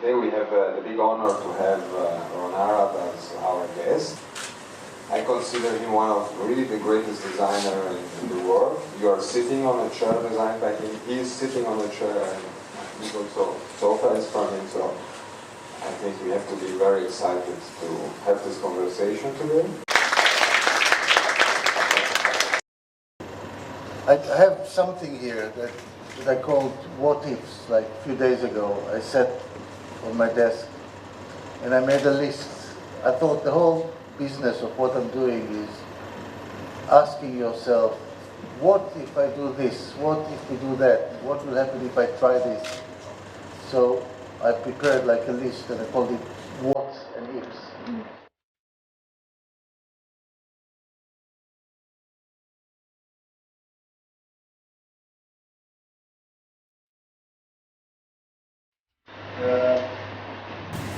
Today we have the big honor to have Arad as our guest. I consider him one of really the greatest designers in the world. You are sitting on a chair designed by him. He is sitting on a chair, and he's also sofa is from him. So I think we have to be very excited to have this conversation today. I have something here that I called what ifs. Like a few days ago, I sat on my desk and I made a list. I thought the whole business of what I'm doing is asking yourself, what if I do this? What if we do that? What will happen if I try this? So I prepared like a list and I called it what and ifs.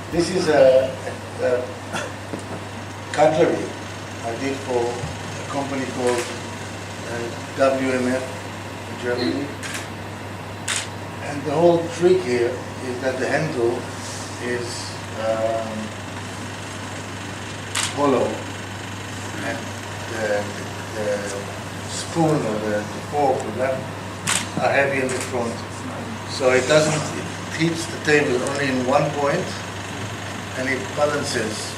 This is a cutlery I did for a company called WMF in Germany. And the whole trick here is that the handle is hollow and the spoon or the fork or that are heavy in the front. So it hits the table only in one point and it balances